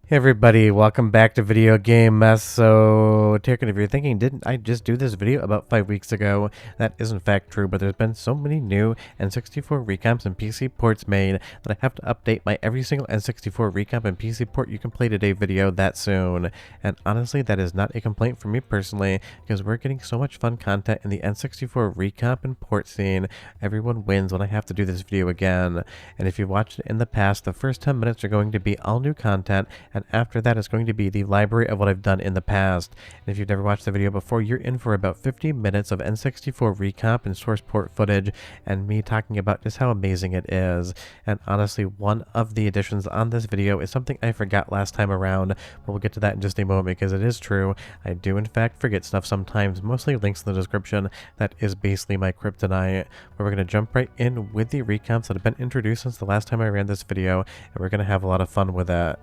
Hey everybody, welcome back to Video Game Mess. So, Taken, if you're thinking, didn't I just do this video about 5 weeks ago? That is in fact true, but there's been so many new N64 recomps and PC ports made that I have to update my every single N64 recomp and PC port you can play today video that soon. And honestly, that is not a complaint for me personally, because we're getting so much fun content in the N64 recomp and port scene. Everyone wins when I have to do this video again. And if you've watched it in the past, the first 10 minutes are going to be all new content, and after that is going to be the library of what I've done in the past. And if you've never watched the video before, you're in for about 50 minutes of N64 recomp and source port footage and me talking about just how amazing it is. And honestly, one of the additions on this video is something I forgot last time around, but we'll get to that in just a moment because it is true. I do in fact forget stuff sometimes, mostly links in the description. That is basically my kryptonite. But we're going to jump right in with the recomps that have been introduced since the last time I ran this video, and we're going to have a lot of fun with it.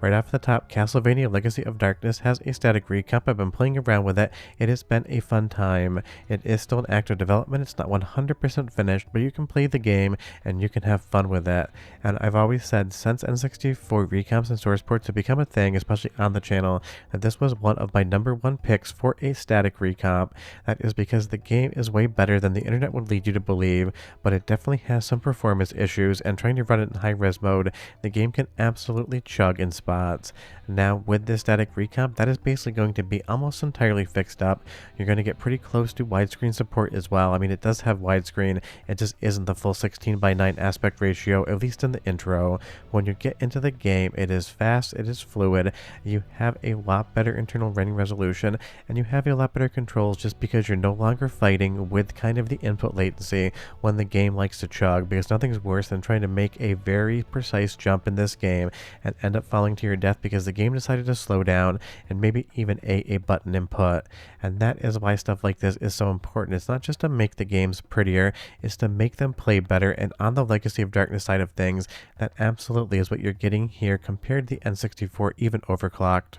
Right off the top, Castlevania Legacy of Darkness has a static recomp. I've been playing around with it. It has been a fun time. It is still in active development. It's not 100% finished, but you can play the game and you can have fun with it. And I've always said, since N64 recomps and source ports have become a thing, especially on the channel, that this was one of my #1 picks for a static recomp. That is because the game is way better than the internet would lead you to believe, but it definitely has some performance issues, and trying to run it in high-res mode, the game can absolutely chug in spots. Now with this static recomp, that is basically going to be almost entirely fixed up. You're going to get pretty close to widescreen support as well. I mean, it does have widescreen, it just isn't the full 16:9 aspect ratio, at least in the intro. When you get into the game, it is fast, it is fluid, you have a lot better internal running resolution, and you have a lot better controls just because you're no longer fighting with kind of the input latency when the game likes to chug, because nothing's worse than trying to make a very precise jump in this game and end up falling to your death because the game decided to slow down and maybe even a button input. And that is why stuff like this is so important. It's not just to make the games prettier, it's to make them play better. And on the Legacy of Darkness side of things, that absolutely is what you're getting here compared to the N64 even overclocked.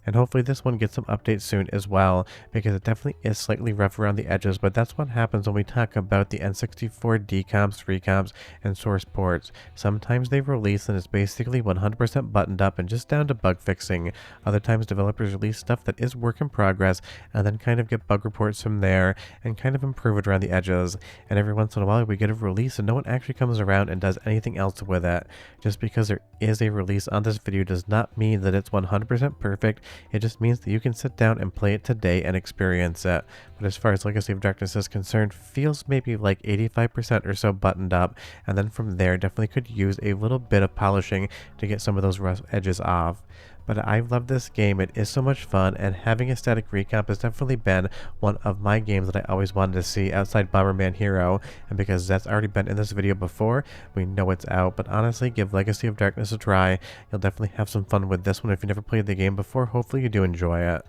And hopefully this one gets some updates soon as well, because it definitely is slightly rough around the edges, but that's what happens when we talk about the N64 decomps, recomps, and source ports. Sometimes they release and it's basically 100% buttoned up and just down to bug fixing. Other times developers release stuff that is work in progress and then kind of get bug reports from there and kind of improve it around the edges. And every once in a while we get a release and no one actually comes around and does anything else with it. Just because there is a release on this video does not mean that it's 100% perfect. It just means that you can sit down and play it today and experience it. But as far as Legacy of Darkness is concerned, feels maybe like 85% or so buttoned up, and then from there definitely could use a little bit of polishing to get some of those rough edges off. But I love this game, it is so much fun, and having a static recomp has definitely been one of my games that I always wanted to see outside Bomberman Hero, and because that's already been in this video before, we know it's out. But honestly, give Legacy of Darkness a try. You'll definitely have some fun with this one if you never played the game before. Hopefully you do enjoy it.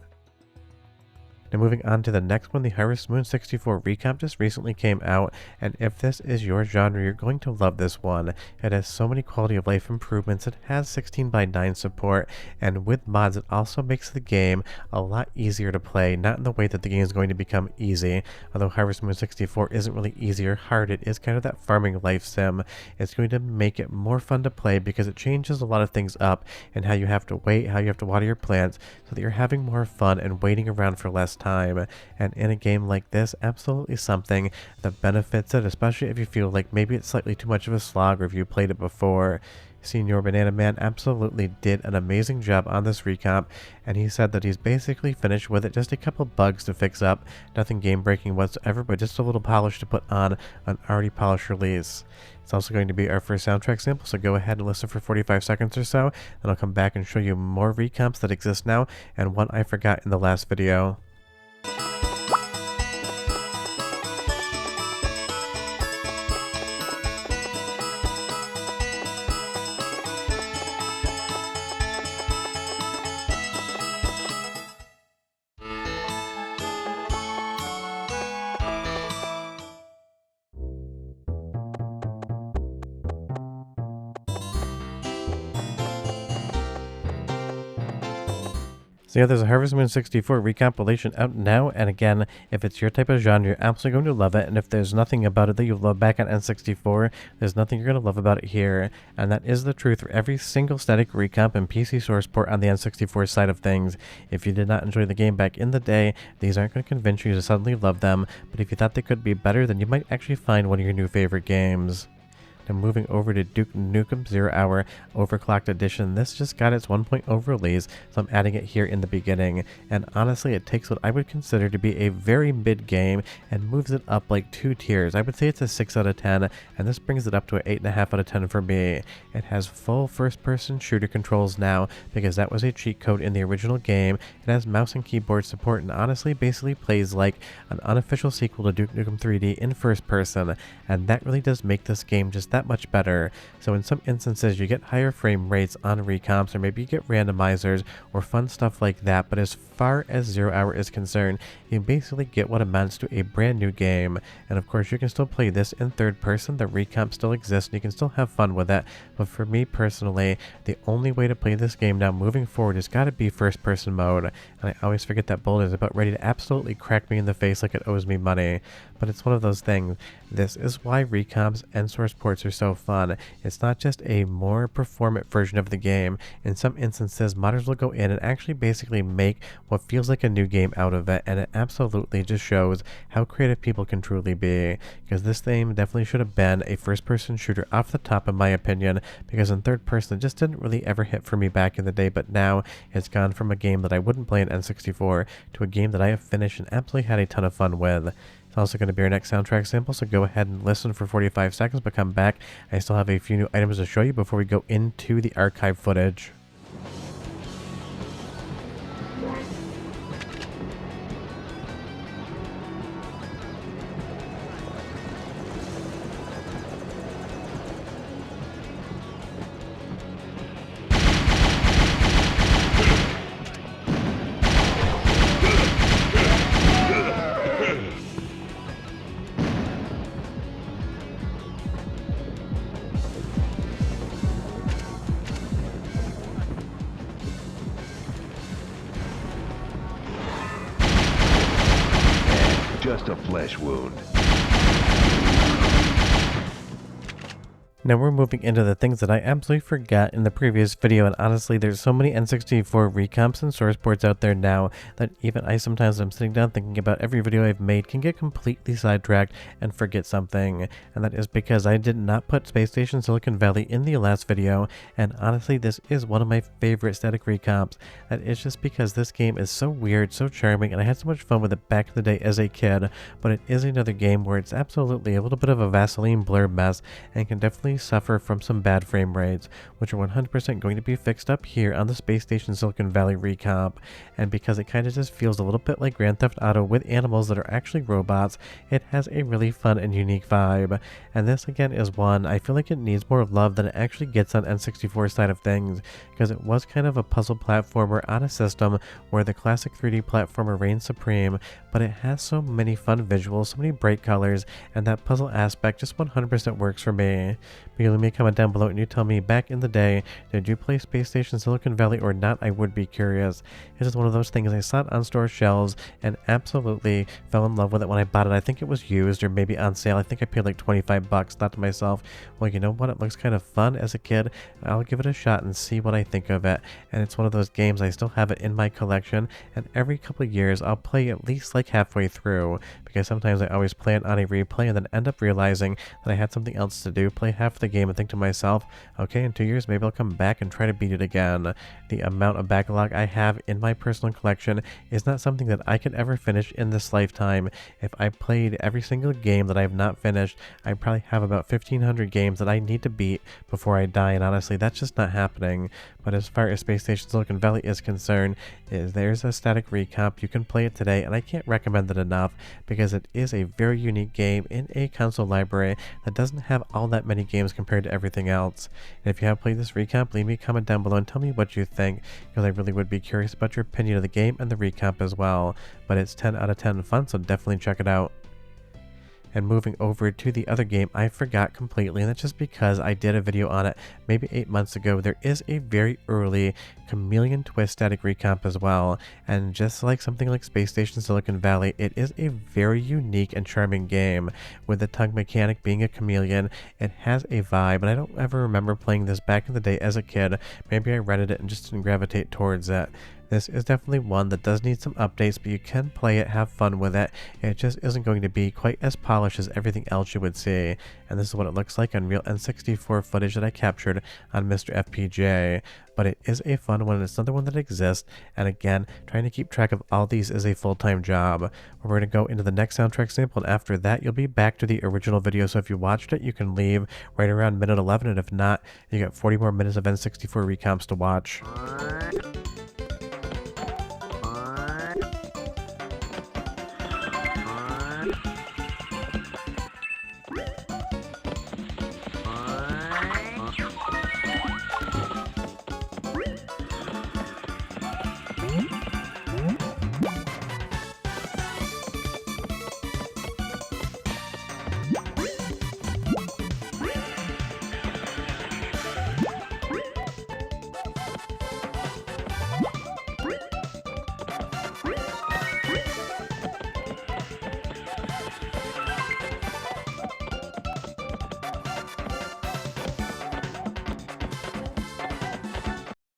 Now moving on to the next one, the Harvest Moon 64 Recomp just recently came out, and if this is your genre, you're going to love this one. It has so many quality of life improvements, it has 16:9 support, and with mods it also makes the game a lot easier to play, not in the way that the game is going to become easy. Although Harvest Moon 64 isn't really easy or hard, it is kind of that farming life sim. It's going to make it more fun to play because it changes a lot of things up and how you have to wait, how you have to water your plants, so that you're having more fun and waiting around for less time. And in a game like this, absolutely something that benefits it, especially if you feel like maybe it's slightly too much of a slog or if you played it before. Senior Banana Man absolutely did an amazing job on this recomp, and he said that he's basically finished with it, just a couple bugs to fix up, nothing game breaking whatsoever, but just a little polish to put on an already polished release. It's also going to be our first soundtrack sample, so go ahead and listen for 45 seconds or so, then I'll come back and show you more recomps that exist now, and one I forgot in the last video. So So yeah, there's a Harvest Moon 64 recompilation out now, and again, if it's your type of genre, you're absolutely going to love it, and if there's nothing about it that you love back on N64, there's nothing you're going to love about it here, and that is the truth for every single static recomp and PC source port on the N64 side of things. If you did not enjoy the game back in the day, these aren't going to convince you to suddenly love them, but if you thought they could be better, then you might actually find one of your new favorite games. Now moving over to Duke Nukem 0 Hour Overclocked Edition. This just got its 1.0 release, so I'm adding it here in the beginning. And honestly, it takes what I would consider to be a very mid game and moves it up like 2 tiers. I would say it's a 6 out of 10, and this brings it up to an 8.5 out of 10 for me. It has full first-person shooter controls now, because that was a cheat code in the original game. It has mouse and keyboard support, and honestly basically plays like an unofficial sequel to Duke Nukem 3D in first person, and that really does make this game just that much better. So in some instances you get higher frame rates on recomps, or maybe you get randomizers or fun stuff like that, but as far as 0 Hour is concerned, you basically get what amounts to a brand new game. And of course you can still play this in third person, the recomp still exists and you can still have fun with it, but for me personally, the only way to play this game now moving forward has got to be first person mode, and I always forget that Boulder is about ready to absolutely crack me in the face like it owes me money. But it's one of those things. This is why recomps and source ports are so fun. It's not just a more performant version of the game. In some instances, modders will go in and actually basically make what feels like a new game out of it, and it absolutely just shows how creative people can truly be. Because this game definitely should have been a first-person shooter off the top in my opinion, because in third person it just didn't really ever hit for me back in the day, but now it's gone from a game that I wouldn't play in N64 to a game that I have finished and absolutely had a ton of fun with. It's also going to be our next soundtrack sample, so go ahead and listen for 45 seconds, but come back. I still have a few new items to show you before we go into the archive footage. Just a flesh wound. Now we're moving into the things that I absolutely forgot in the previous video, and honestly there's so many N64 recomps and source ports out there now that even I sometimes am sitting down thinking about every video I've made can get completely sidetracked and forget something, and that is because I did not put Space Station Silicon Valley in the last video, and honestly this is one of my favorite static recomps. That is just because this game is so weird, so charming, and I had so much fun with it back in the day as a kid, but it is another game where it's absolutely a little bit of a Vaseline blur mess and can definitely suffer from some bad frame rates, which are 100% going to be fixed up here on the Space Station Silicon Valley recomp. And because it kind of just feels a little bit like Grand Theft Auto with animals that are actually robots, it has a really fun and unique vibe. And this again is one I feel like it needs more love than it actually gets on N64 side of things, because it was kind of a puzzle platformer on a system where the classic 3D platformer reigns supreme, but it has so many fun visuals, so many bright colors, and that puzzle aspect just 100% works for me. But let me comment down below and you tell me, back in the day, did you play Space Station Silicon Valley or not? I would be curious. It's just one of those things I saw it on store shelves and absolutely fell in love with it when I bought it. I think it was used or maybe on sale. I think I paid like 25 bucks. Thought to myself, well, you know what? It looks kind of fun as a kid. I'll give it a shot and see what I think of it. And it's one of those games I still have it in my collection, and every couple of years I'll play at least like halfway through, because sometimes I always play it on a replay and then end up realizing that I had something else to do, play half the game and think to myself, okay, in 2 years maybe I'll come back and try to beat it again. The amount of backlog I have in my personal collection is not something that I could ever finish in this lifetime. If I played every single game that I have not finished, I probably have about 1,500 games that I need to beat before I die, and honestly that's just not happening. But as far as Space Station Silicon Valley is concerned, there's a static recomp. You can play it today, and I can't recommend it enough because it is a very unique game in a console library that doesn't have all that many games compared to everything else. And if you have played this recomp, leave me a comment down below and tell me what you think, because I really would be curious about your opinion of the game and the recomp as well. But it's 10 out of 10 fun, so definitely check it out. And moving over to the other game, I forgot completely, and that's just because I did a video on it maybe 8 months ago. There is a very early Chameleon Twist static recomp as well, and just like something like Space Station Silicon Valley, it is a very unique and charming game. With the tongue mechanic being a chameleon, it has a vibe, and I don't ever remember playing this back in the day as a kid. Maybe I rented it and just didn't gravitate towards it. This is definitely one that does need some updates, but you can play it, have fun with it. It just isn't going to be quite as polished as everything else you would see. And this is what it looks like on real N64 footage that I captured on Mr. FPJ. But it is a fun one, and it's another one that exists. And again, trying to keep track of all these is a full-time job. We're going to go into the next soundtrack sample, and after that, you'll be back to the original video. So if you watched it, you can leave right around minute 11, and if not, you got 40 more minutes of N64 recomps to watch.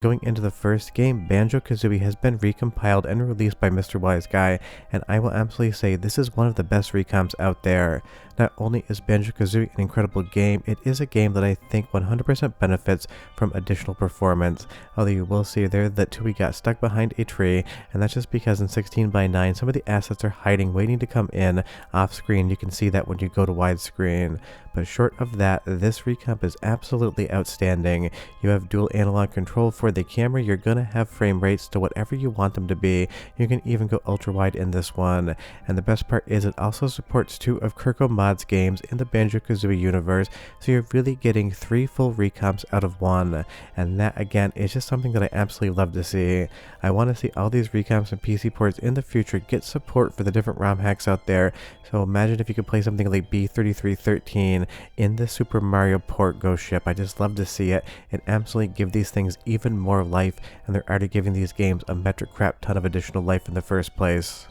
Going into the first game, Banjo-Kazooie has been recompiled and released by Mr. Wise Guy, and I will absolutely say this is one of the best recomps out there. Not only is Banjo-Kazooie an incredible game, it is a game that I think 100% benefits from additional performance. Although you will see there that Tui got stuck behind a tree, and that's just because in 16:9 some of the assets are hiding, waiting to come in off screen. You can see that when you go to widescreen. But short of that, this recomp is absolutely outstanding. You have dual analog control for the camera. You're gonna have frame rates to whatever you want them to be. You can even go ultra wide in this one. And the best part is it also supports 2 of Kirko Mod's games in the Banjo-Kazooie universe, so you're really getting 3 full recomps out of 1. And that again is just something that I absolutely love to see. I want to see all these recomps and PC ports in the future get support for the different ROM hacks out there. So imagine if you could play something like B3313 in the Super Mario port Ghost Ship. I just love to see it and absolutely give these things even more life, and they're already giving these games a metric crap ton of additional life in the first place.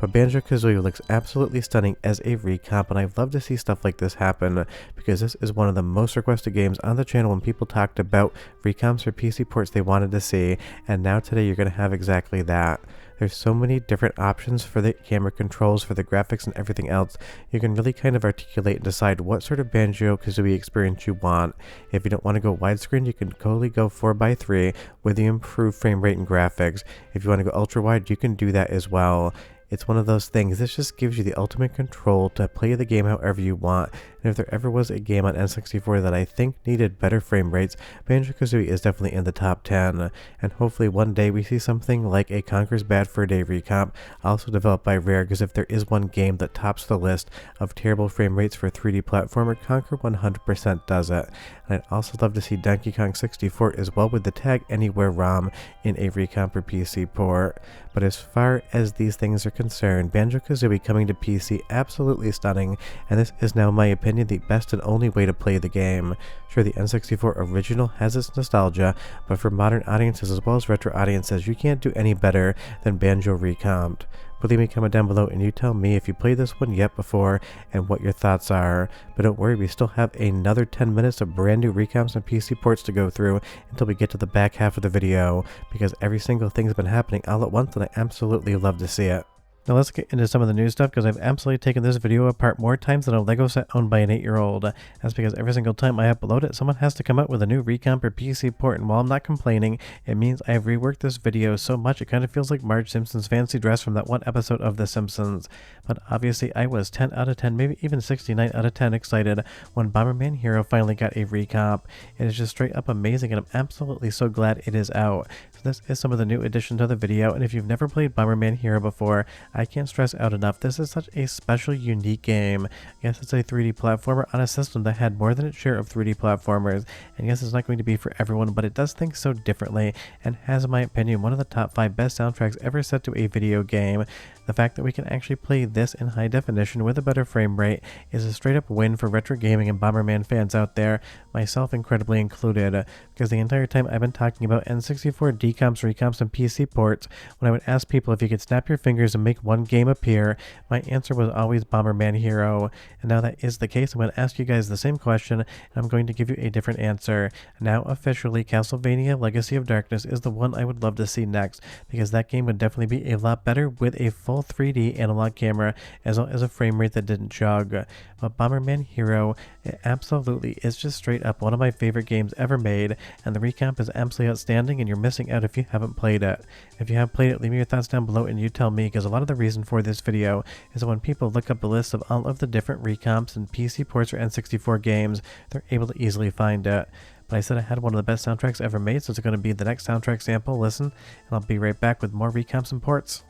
But Banjo-Kazooie looks absolutely stunning as a recomp, and I'd love to see stuff like this happen, because this is one of the most requested games on the channel when people talked about recomps or PC ports they wanted to see, and now today you're going to have exactly that. There's so many different options for the camera controls, for the graphics and everything else. You can really kind of articulate and decide what sort of Banjo-Kazooie experience you want. If you don't want to go widescreen, you can totally go 4:3 with the improved frame rate and graphics. If you want to go ultra wide, you can do that as well. It's one of those things, this just gives you the ultimate control to play the game however you want, and if there ever was a game on N64 that I think needed better frame rates, Banjo-Kazooie is definitely in the top 10, and hopefully one day we see something like a Conker's Bad Fur Day recomp, also developed by Rare, because if there is one game that tops the list of terrible frame rates for a 3D platformer, Conker 100% does it. And I'd also love to see Donkey Kong 64 as well with the Tag Anywhere ROM in a recomp or PC port. But as far as these things are concerned, Banjo-Kazooie coming to PC, absolutely stunning, and this is now, in my opinion, the best and only way to play the game. Sure, the N64 original has its nostalgia, but for modern audiences as well as retro audiences, you can't do any better than Banjo Recomped. But leave me a comment down below and you tell me if you played this one yet before and what your thoughts are. But don't worry, we still have another 10 minutes of brand new recomps and PC ports to go through until we get to the back half of the video, because every single thing's been happening all at once and I absolutely love to see it. Now let's get into some of the new stuff, because I've absolutely taken this video apart more times than a Lego set owned by an 8-year-old. That's because every single time I upload it, someone has to come up with a new recomp or PC port, and while I'm not complaining, it means I've reworked this video so much it kind of feels like Marge Simpson's fancy dress from that one episode of The Simpsons. But obviously I was 10 out of 10, maybe even 69 out of 10 excited when Bomberman Hero finally got a recomp. It is just straight up amazing, and I'm absolutely so glad it is out. So this is some of the new addition to the video, and if you've never played Bomberman Hero before, I can't stress out enough, this is such a special, unique game. Yes, it's a 3D platformer on a system that had more than its share of 3D platformers, and yes, it's not going to be for everyone, but it does things so differently, and has, in my opinion, one of the top 5 best soundtracks ever set to a video game. The fact that we can actually play this in high definition with a better frame rate is a straight up win for retro gaming and Bomberman fans out there, myself incredibly included, because the entire time I've been talking about N64 decomps, recomps, and PC ports, when I would ask people if you could snap your fingers and make one game appear, my answer was always Bomberman Hero. And now that is the case, I'm going to ask you guys the same question, and I'm going to give you a different answer. Now officially, Castlevania Legacy of Darkness is the one I would love to see next, because that game would definitely be a lot better with a full 3D analog camera as well as a frame rate that didn't chug. But Bomberman Hero, it absolutely is just straight up one of my favorite games ever made, and the recomp is absolutely outstanding, and you're missing out if you haven't played it. If you have played it, leave me your thoughts down below and you tell me, because a lot of the reason for this video is that when people look up a list of all of the different recomps and PC ports for N64 games, they're able to easily find it. But I said I had one of the best soundtracks ever made, so it's going to be the next soundtrack sample. Listen, and I'll be right back with more recomps and ports.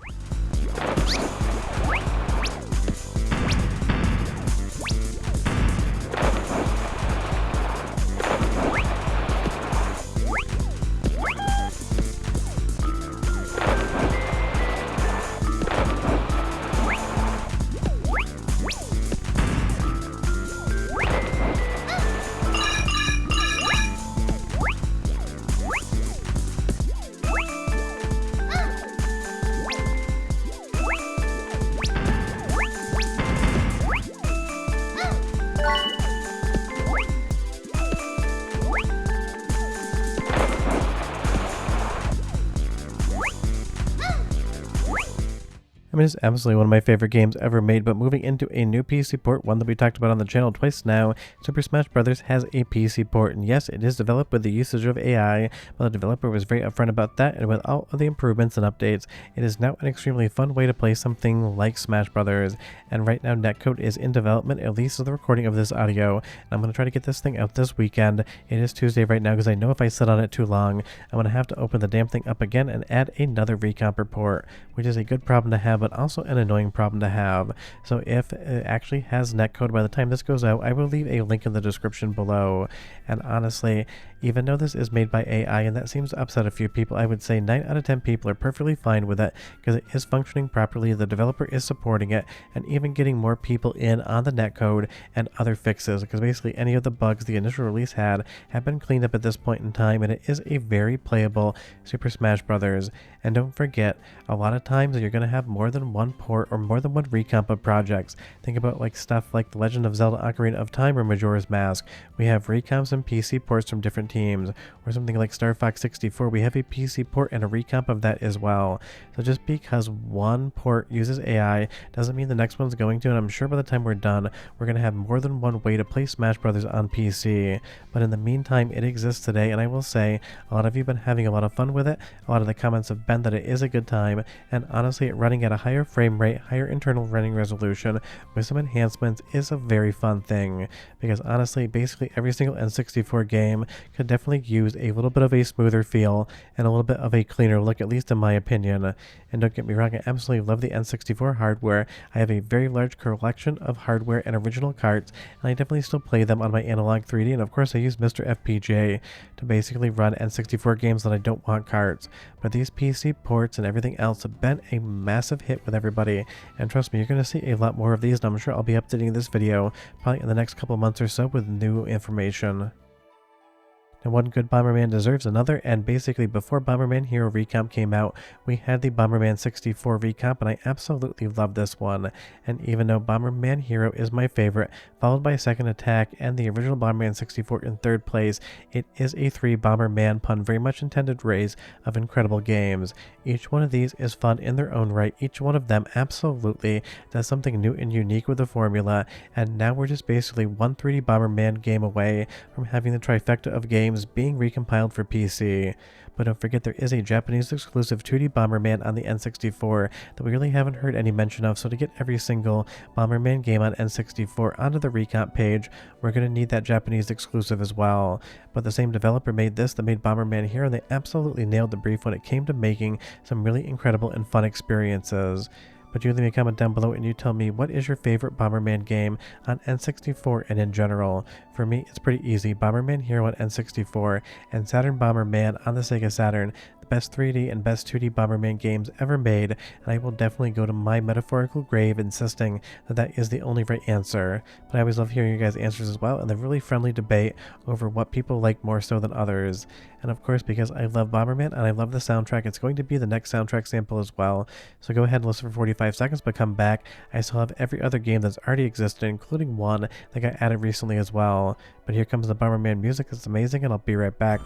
I mean, it's absolutely one of my favorite games ever made, but moving into a new PC port, one that we talked about on the channel twice now, Super Smash Bros. Has a PC port, and yes, it is developed with the usage of AI, but the developer was very upfront about that, and with all of the improvements and updates, it is now an extremely fun way to play something like Smash Bros. And right now, netcode is in development, at least for the recording of this audio, and I'm going to try to get this thing out this weekend. It is Tuesday right now, because I know if I sit on it too long, I'm going to have to open the damn thing up again and add another recomp report, which is a good problem to have, but also an annoying problem to have. So if it actually has netcode by the time this goes out, I will leave a link in the description below. And honestly, even though this is made by AI and that seems to upset a few people, I would say 9 out of 10 people are perfectly fine with it because it is functioning properly, the developer is supporting it, and even getting more people in on the netcode and other fixes, because basically any of the bugs the initial release had have been cleaned up at this point in time, and it is a very playable Super Smash Bros. And don't forget, a lot of times you're going to have more than one port or more than one recomp of projects. Think about like stuff like the Legend of Zelda Ocarina of Time or Majora's Mask. We have recomps and PC ports from different teams. Or something like Star Fox 64, we have a PC port and a recomp of that as well. So just because one port uses AI doesn't mean the next one's going to, and I'm sure by the time we're done, we're going to have more than one way to play Smash Bros. On PC. But in the meantime, it exists today, and I will say, a lot of you have been having a lot of fun with it. A lot of the comments have been that it is a good time, and honestly, it running at a higher frame rate, higher internal running resolution, with some enhancements is a very fun thing. Because honestly, basically every single N64 game could definitely use a little bit of a smoother feel and a little bit of a cleaner look, at least in my opinion. And don't get me wrong, I absolutely love the N64 hardware. I have a very large collection of hardware and original carts, and I definitely still play them on my analog 3D, and of course I use Mr. FPJ to basically run N64 games that I don't want carts. But these PC ports and everything else have been a massive hit with everybody, and trust me, you're going to see a lot more of these, and I'm sure I'll be updating this video probably in the next couple months or so with new information. Now, one good Bomberman deserves another, and basically before Bomberman Hero Recomp came out, we had the Bomberman 64 Recomp, and I absolutely love this one. And even though Bomberman Hero is my favorite, followed by Second Attack and the original Bomberman 64 in third place, it is a 3 Bomberman pun, very much intended raise of incredible games. Each one of these is fun in their own right. Each one of them absolutely does something new and unique with the formula, and now we're just basically one 3D Bomberman game away from having the trifecta of games being recompiled for PC. But don't forget, there is a Japanese exclusive 2D Bomberman on the N64 that we really haven't heard any mention of, so to get every single Bomberman game on N64 onto the recomp page, we're going to need that Japanese exclusive as well. But the same developer made this that made Bomberman Hero, and they absolutely nailed the brief when it came to making some really incredible and fun experiences. But you leave me a comment down below and you tell me, what is your favorite Bomberman game on N64 and in general? For me, it's pretty easy. Bomberman Hero on N64 and Saturn Bomberman on the Sega Saturn. The best 3D and best 2D Bomberman games ever made, and I will definitely go to my metaphorical grave insisting that that is the only right answer. But I always love hearing your guys' answers as well, and the really friendly debate over what people like more so than others. And of course, because I love Bomberman and I love the soundtrack, it's going to be the next soundtrack sample as well. So go ahead and listen for 45 seconds, but come back. I still have every other game that's already existed, including one that got added recently as well. But here comes the Bomberman music. It's amazing, and I'll be right back.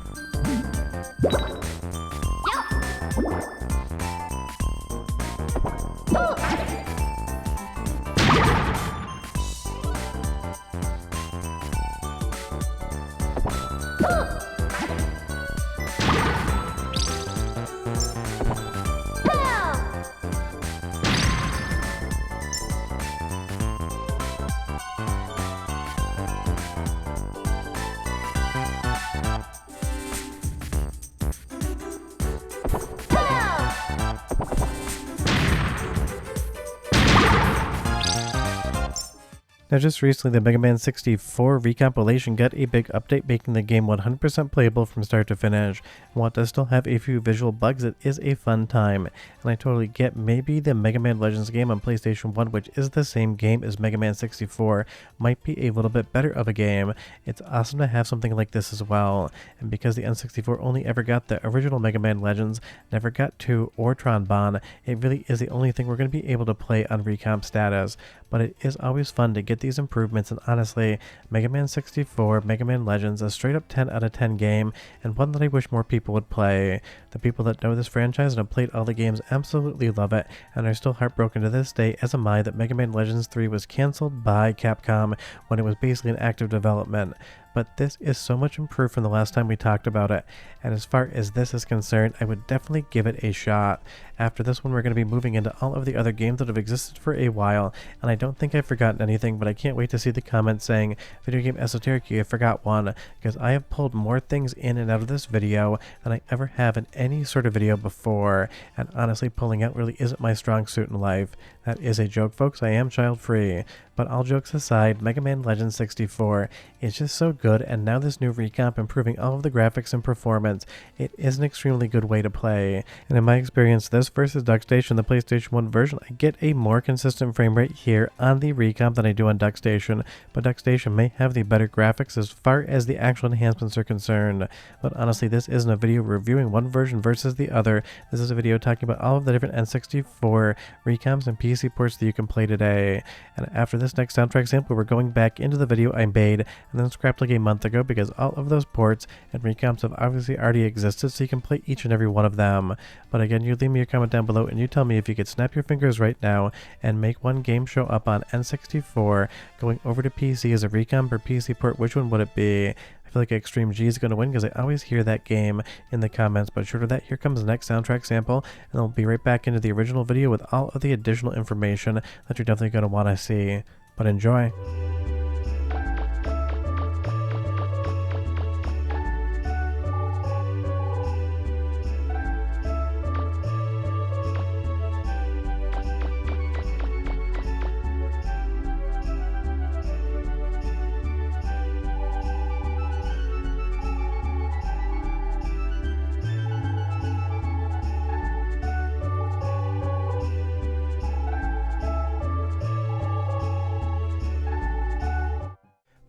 Now just recently, the Mega Man 64 Recompilation got a big update, making the game 100% playable from start to finish. And while it does still have a few visual bugs, it is a fun time. And I totally get maybe the Mega Man Legends game on PlayStation 1, which is the same game as Mega Man 64, might be a little bit better of a game. It's awesome to have something like this as well. And because the N64 only ever got the original Mega Man Legends, never got 2 or Tron Bon, it really is the only thing we're going to be able to play on Recomp status. But it is always fun to get these improvements, and honestly, Mega Man 64, Mega Man Legends, a straight up 10 out of 10 game, and one that I wish more people would play. The people that know this franchise and have played all the games absolutely love it, and are still heartbroken to this day, as am I, that Mega Man Legends 3 was cancelled by Capcom when it was basically in active development. But this is so much improved from the last time we talked about it, and as far as this is concerned, I would definitely give it a shot. After this one, we're going to be moving into all of the other games that have existed for a while, and I don't think I've forgotten anything, but I can't wait to see the comments saying, Video Game Esoteric, you forgot one, because I have pulled more things in and out of this video than I ever have in any sort of video before, and honestly, pulling out really isn't my strong suit in life. That is a joke, folks. I am child-free. But all jokes aside, Mega Man Legends 64 is just so good, and now this new recomp improving all of the graphics and performance, it is an extremely good way to play. And in my experience, this versus DuckStation, the PlayStation 1 version, I get a more consistent frame rate here on the recomp than I do on DuckStation, but DuckStation may have the better graphics as far as the actual enhancements are concerned. But honestly, this isn't a video reviewing one version versus the other. This is a video talking about all of the different N64 recomps and PC ports that you can play today. And after this next soundtrack sample, we're going back into the video I made and then scrapped like a month ago, because all of those ports and recomps have obviously already existed, so you can play each and every one of them. But again, you leave me your comment down below and you tell me if you could snap your fingers right now and make one game show up on N64 going over to PC as a recomp or PC port, which one would it be? I feel like Extreme G is going to win because I always hear that game in the comments. But short of that, here comes the next soundtrack sample, and I'll be right back into the original video with all of the additional information that you're definitely going to want to see. But enjoy.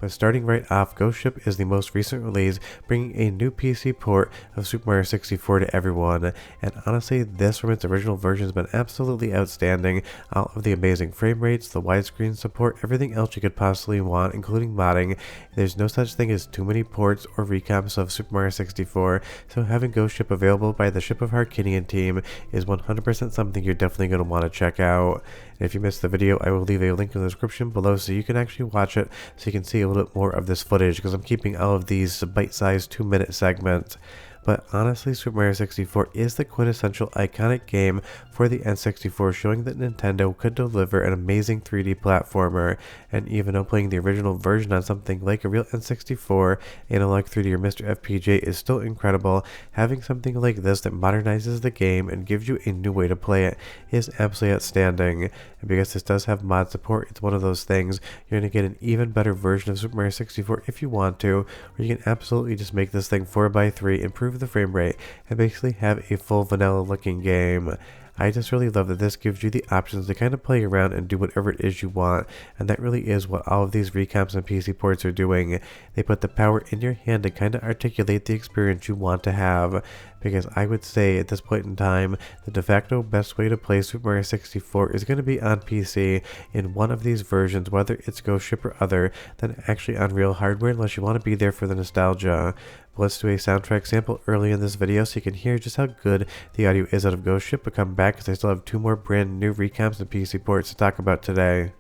But starting right off, Ghost Ship is the most recent release, bringing a new PC port of Super Mario 64 to everyone, and honestly, this from its original version has been absolutely outstanding. All of the amazing frame rates, the widescreen support, everything else you could possibly want, including modding. There's no such thing as too many ports or recomps of Super Mario 64, so having Ghost Ship available by the Ship of Harkinian team is 100% something you're definitely going to want to check out. And if you missed the video, I will leave a link in the description below so you can actually watch it, so you can see a little bit more of this footage, because I'm keeping all of these bite-sized 2-minute segments. but honestly Super Mario 64 is the quintessential iconic game for the N64, showing that Nintendo could deliver an amazing 3D platformer. And even though playing the original version on something like a real N64 analog 3D or Mr. FPJ is still incredible, having something like this that modernizes the game and gives you a new way to play it is absolutely outstanding. And because this does have mod support, it's one of those things you're going to get an even better version of Super Mario 64 if you want to, or you can absolutely just make this thing 4x3, improve the frame rate, and basically have a full vanilla looking game. I just really love that this gives you the options to kind of play around and do whatever it is you want, and that really is what all of these recomps and PC ports are doing. They put the power in your hand to kind of articulate the experience you want to have, because I would say at this point in time, the de facto best way to play Super Mario 64 is going to be on PC in one of these versions, whether it's Ghost Ship or other, than actually on real hardware, unless you want to be there for the nostalgia. But let's do a soundtrack sample early in this video so you can hear just how good the audio is out of Ghost Ship, but come back because I still have 2 more brand new recomps and PC ports to talk about today.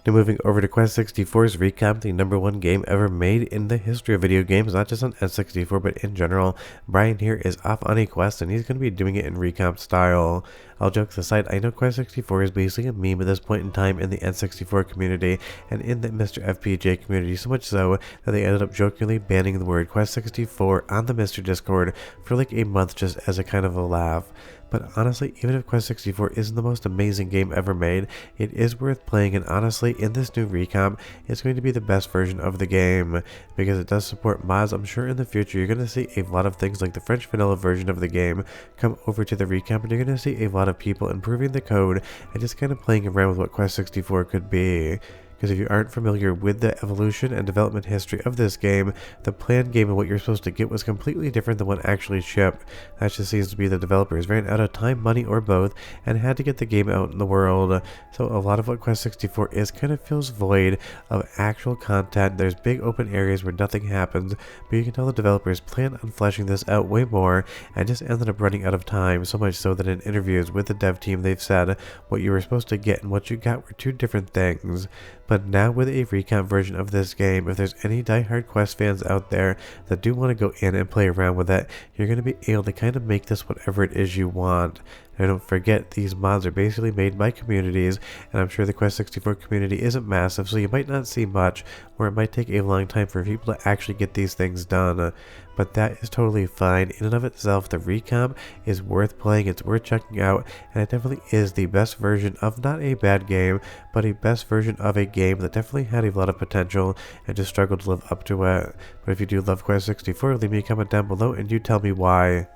Now moving over to Quest 64's Recomp, the #1 game ever made in the history of video games, not just on N64 but in general. Brian here is off on a quest and he's going to be doing it in Recomp style. All jokes aside, I know Quest 64 is basically a meme at this point in time in the N64 community and in the Mr. FPJ community, so much so that they ended up jokingly banning the word Quest 64 on the Mr. Discord for like a month just as a kind of a laugh. But honestly, even if Quest 64 isn't the most amazing game ever made, it is worth playing, and honestly, in this new recomp, it's going to be the best version of the game, because it does support mods. I'm sure in the future you're going to see a lot of things like the French vanilla version of the game come over to the recomp, and you're going to see a lot of people improving the code and just kind of playing around with what Quest 64 could be. Because if you aren't familiar with the evolution and development history of this game, the planned game and what you're supposed to get was completely different than what actually shipped. That just seems to be the developers ran out of time, money, or both, and had to get the game out in the world. So a lot of what Quest 64 is kind of feels void of actual content. There's big open areas where nothing happens, but you can tell the developers plan on fleshing this out way more, and just ended up running out of time, so much so that in interviews with the dev team they've said what you were supposed to get and what you got were 2 different things. But now with a recount version of this game, if there's any diehard Quest fans out there that do want to go in and play around with it, you're going to be able to kind of make this whatever it is you want. And don't forget, these mods are basically made by communities, and I'm sure the Quest 64 community isn't massive, so you might not see much, or it might take a long time for people to actually get these things done. But that is totally fine. In and of itself, the Recomp is worth playing, it's worth checking out, and it definitely is the best version of not a bad game, but a best version of a game that definitely had a lot of potential and just struggled to live up to it. But if you do love Quest 64, leave me a comment down below and you tell me why.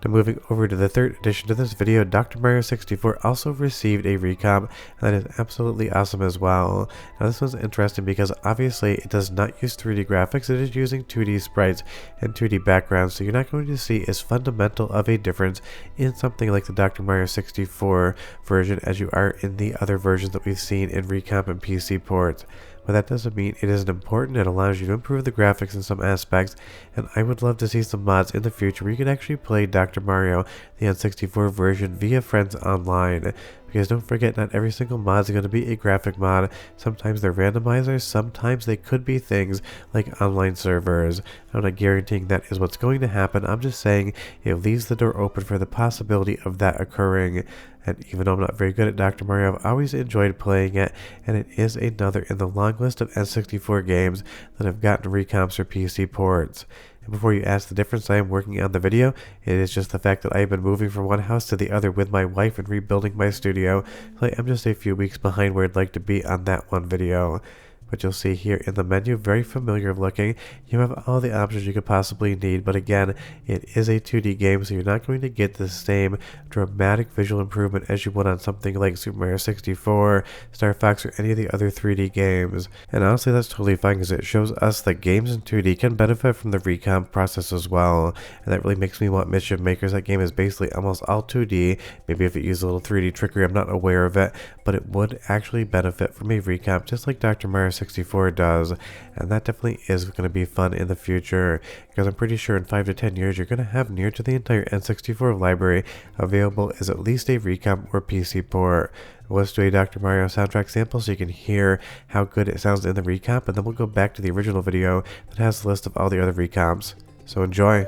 Now moving over to the third addition to this video, Dr. Mario 64 also received a recomp, and that is absolutely awesome as well. Now this one's interesting because obviously it does not use 3D graphics, it is using 2D sprites and 2D backgrounds, so you're not going to see as fundamental of a difference in something like the Dr. Mario 64 version as you are in the other versions that we've seen in recomp and PC ports. But that doesn't mean it isn't important. It allows you to improve the graphics in some aspects, and I would love to see some mods in the future where you can actually play Dr. Mario, the N64 version, via friends online. Because don't forget, not every single mod is going to be a graphic mod. Sometimes they're randomizers, sometimes they could be things like online servers. I'm not guaranteeing that is what's going to happen, I'm just saying it leaves the door open for the possibility of that occurring. And even though I'm not very good at Dr. Mario, I've always enjoyed playing it, and it is another in the long list of N64 games that have gotten recomps or PC ports. And before you ask the difference I am working on the video, it is just the fact that I have been moving from one house to the other with my wife and rebuilding my studio, so I am just a few weeks behind where I'd like to be on that one video. But you'll see here in the menu, very familiar looking. You have all the options you could possibly need, but again, it is a 2D game, so you're not going to get the same dramatic visual improvement as you would on something like Super Mario 64, Star Fox, or any of the other 3D games. And honestly, that's totally fine because it shows us that games in 2D can benefit from the recomp process as well. And that really makes me want Mischief Makers. That game is basically almost all 2D. Maybe if it used a little 3D trickery, I'm not aware of it, but it would actually benefit from a recomp just like Dr. Mario 64 does. And that definitely is going to be fun in the future, because I'm pretty sure in 5 to 10 years you're going to have near to the entire N64 library available as at least a recomp or PC port. Let's do a Dr. Mario soundtrack sample so you can hear how good it sounds in the recomp, and then we'll go back to the original video that has the list of all the other recomps. So enjoy!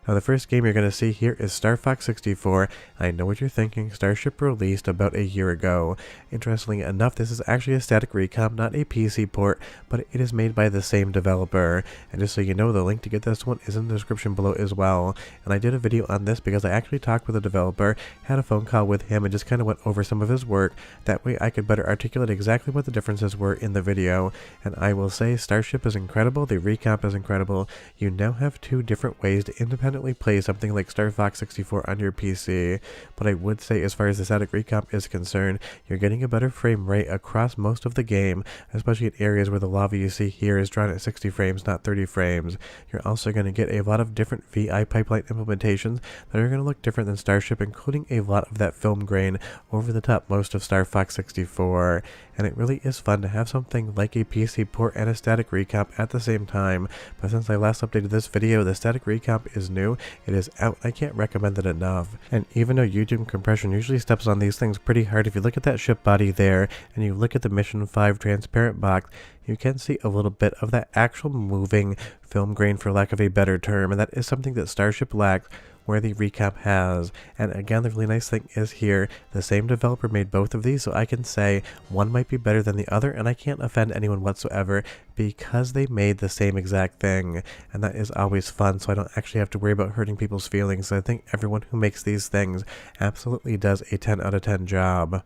Now the first game you're going to see here is Star Fox 64. I know what you're thinking, Starship released about a year ago. Interestingly enough, this is actually a static recomp, not a PC port, but it is made by the same developer. And just so you know, the link to get this one is in the description below as well. And I did a video on this because I actually talked with the developer, had a phone call with him, and just kind of went over some of his work. That way I could better articulate exactly what the differences were in the video. And I will say Starship is incredible, the recomp is incredible. You now have two different ways to independently play something like Star Fox 64 on your PC, but I would say as far as the static recomp is concerned, you're getting a better frame rate across most of the game, especially in areas where the lava you see here is drawn at 60 frames, not 30 frames. You're also going to get a lot of different VI pipeline implementations that are going to look different than Starship, including a lot of that film grain over the top most of Star Fox 64, and it really is fun to have something like a PC port and a static recomp at the same time. But since I last updated this video, the static recomp is new. It is out. I can't recommend it enough. And even though YouTube compression usually steps on these things pretty hard, if you look at that ship body there and you look at the Mission 5 transparent box, you can see a little bit of that actual moving film grain, for lack of a better term, and that is something that Starship lacks, where the recomp has. And again, the really nice thing is here, the same developer made both of these, so I can say one might be better than the other, and I can't offend anyone whatsoever because they made the same exact thing. And that is always fun, so I don't actually have to worry about hurting people's feelings. I think everyone who makes these things absolutely does a 10 out of 10 job.